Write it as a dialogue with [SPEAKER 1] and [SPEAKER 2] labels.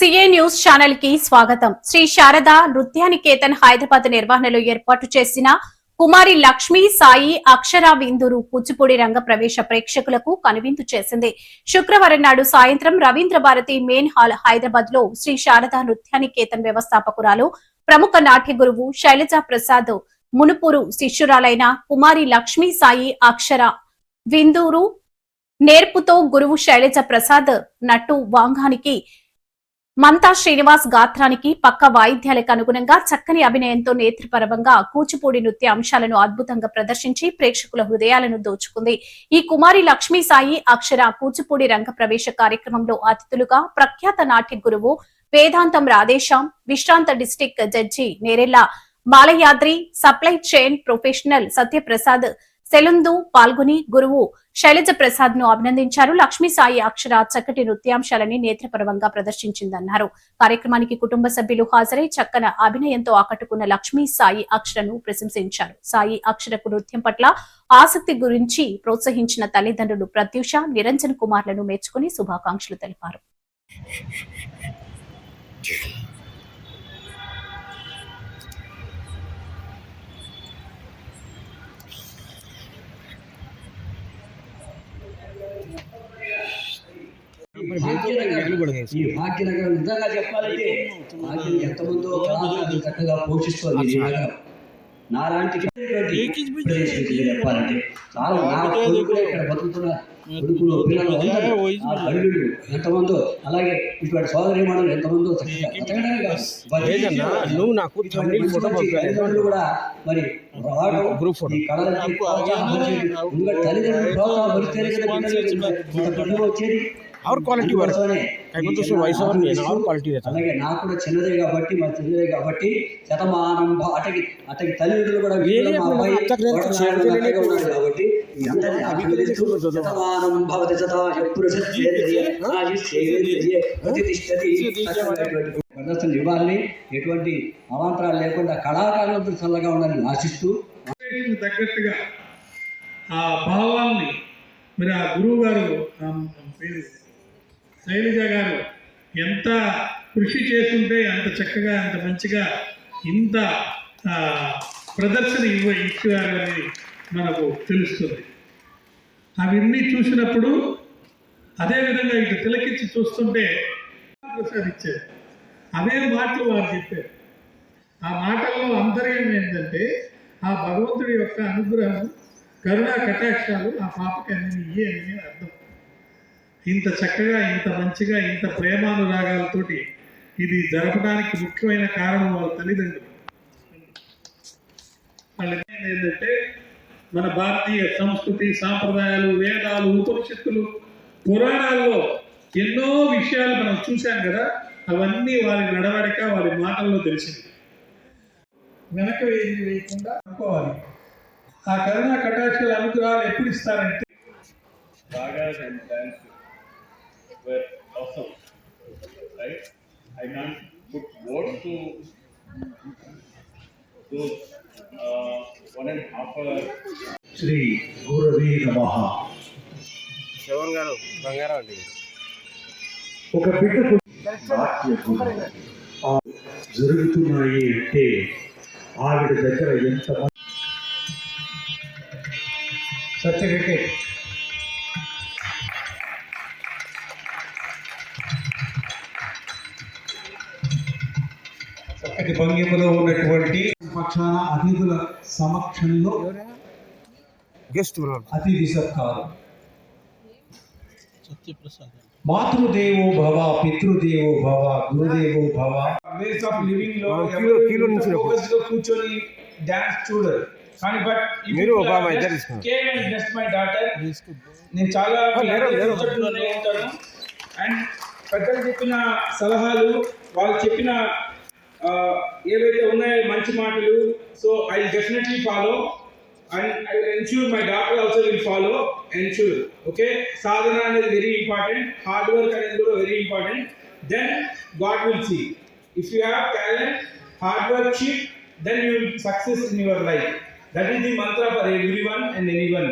[SPEAKER 1] CA news channel కి స్వాగతం. శ్రీ శారద నృత్యానికేతన్ హైదరాబాద్ నిర్వహణలో ఏర్పాటు చేసిన కుమారి లక్ష్మీ సాయి అక్షర విందూరు కూచిపూడి రంగ ప్రవేశ ప్రేక్షకులకు కనువిందు చేసింది. శుక్రవారం నాడు సాయంత్రం రవీంద్ర భారతి మెయిన్ హాల్ హైదరాబాద్ లో శ్రీ శారద నృత్యానికేతన్ వ్యవస్థాపకురాలు ప్రముఖ నాట్య గురువు శైలజా ప్రసాద్ మునుపూరు శిష్యురాలైన కుమారి లక్ష్మీ సాయి అక్షర విందూరు నేర్పుతో గురువు శైలజ ప్రసాద్ నటు వాంగానికి మంతా శ్రీనివాస్ గాత్రానికి పక్క వాయిద్యాలకు అనుగుణంగా చక్కని అభినయంతో నేత్రపరంగా కూచిపూడి నృత్య అంశాలను అద్భుతంగా ప్రదర్శించి ప్రేక్షకుల హృదయాలను దోచుకుంది. ఈ కుమారి లక్ష్మీ సాయి అక్షర కూచిపూడి రంగ ప్రవేశ కార్యక్రమంలో అతిథులుగా ప్రఖ్యాత నాట్య గురువు వేదాంతం రాధేశ్యాం, విశ్రాంత district judge Nerella Malayadri, supply chain professional Satyaprasad సెలుందు పాల్గొని గురువు శైలజ ప్రసాద్ ను అభినందించారు. లక్ష్మీ సాయి అక్షర చక్కటి నృత్యాంశాలని నేత్రపరంగా ప్రదర్శించిందన్నారు. కార్యక్రమానికి కుటుంబ సభ్యులు హాజరై చక్కన అభినయంతో ఆకట్టుకున్న లక్ష్మీ సాయి అక్షరను ప్రశంసించారు. సాయి అక్షరకు నృత్యం పట్ల ఆసక్తి గురించి ప్రోత్సహించిన తల్లిదండ్రులు ప్రత్యూష, నిరంజన్ కుమార్లను మెచ్చుకుని శుభాకాంక్షలు తెలిపారు.
[SPEAKER 2] ఈ భాగ్యనగరం నిజంగా చెప్పాలంటే భాగ్యం ఎంతమందో చక్కగా పోషిస్తోంది ఈ నగరం. నాలాంటి చెప్పాలంటే చాలా నా కొడుకులే ఇక్కడ బతుకుతున్నారు. కొడుకులు పిల్లలు తల్లులు ఎంతమందో, అలాగే ఇటువంటి సోదరి మండలు ఎంతమందో తల్లిదండ్రులు కూడా మరి తల్లిదండ్రులు ప్రోత్సాహం భరిస్తేనే కదా వచ్చేది.
[SPEAKER 3] और क्वालिटी वर्क तो वॉइस ओवर नहीं है और क्वालिटी रहता है.
[SPEAKER 2] అలాగే నాకు కూడా చిన్నదే కాబట్టి శతమానం అటకి తల్లిదండ్రులు కూడా కాబట్టి శతమానం భవతి ప్రదర్శనలు ఇవ్వాలని, ఎటువంటి అవాంతరాలు లేకుండా కళాకారులతో చల్లగా ఉండాలని ఆశిస్తూ
[SPEAKER 4] తగ్గట్టుగా ఆ భావాన్ని మరి ఆ గురువు గారు పేరు శైలజ గారు ఎంత కృషి చేస్తుంటే అంత చక్కగా అంత మంచిగా ఇంత ప్రదర్శన ఇచ్చారు అనేది మనకు తెలుస్తుంది. అవన్నీ చూసినప్పుడు అదేవిధంగా ఇటు తిలకించి చూస్తుంటే ప్రసాదించారు. అవే మాటలు వారు చెప్పారు. ఆ మాటల్లో అంతర్యం ఏంటంటే ఆ భగవంతుడి యొక్క అనుగ్రహం, కరుణా కటాక్షాలు ఆ పాపకి అన్ని ఇయ్యే అని అర్థం. ఇంత చక్కగా, ఇంత మంచిగా, ఇంత ప్రేమానురాగాలతోటి ఇది జరపడానికి ముఖ్యమైన కారణం వాళ్ళ తల్లిదండ్రులు. వాళ్ళు ఏంటంటే మన భారతీయ సంస్కృతి, సాంప్రదాయాలు, వేదాలు, ఉపనిషత్తులు, పురాణాల్లో ఎన్నో విషయాలు మనం చూసాం కదా. అవన్నీ వారి నడవడిక, వారి మాటల్లో తెలిసింది. వెనక వేయకుండా అనుకోవాలి. ఆ కరుణా కటాక్షాల అనుగ్రహాలు ఎప్పుడు ఇస్తారంటే
[SPEAKER 5] were awesome, right? I can't put words to those 1.5 hours.
[SPEAKER 4] Shri గురవే నమః.
[SPEAKER 3] శవన్ గారు బంగారం అండి.
[SPEAKER 4] ఒక బిడ్డకు జరుగుతున్నాయి అంటే ఆవిడ దగ్గర ఎంత సర్టిఫికేట్ చక్కటి భంగిమలో ఉన్నటువంటి పక్షాన అతిథుల సమక్షంలో అతిథి సత్కారం. మాతృదేవో భవ, పితృదేవో భవ, గురుదేవో భవ. వేస్ ఆఫ్ లివింగ్ లో ఫోకస్ గా కూర్చొని డాన్స్ చూడరు. కానీ బట్
[SPEAKER 3] మీరు
[SPEAKER 4] జస్ట్ మై డాటర్, నేను చాలా ఉంటాను. అండ్ పెద్దలు చెప్పిన సలహాలు, వాళ్ళు చెప్పిన ఏవైతే ఉన్నాయో మంచి మాటలు, so I definitely follow and I will ensure my daughter also will follow. Ensure okay. సాధన అనేది వెరీ ఇంపార్టెంట్, హార్డ్ వర్క్ అనేది కూడా very important. Then God will see. If you have talent, hard work, then you will success in your life. That is the mantra for everyone and anyone.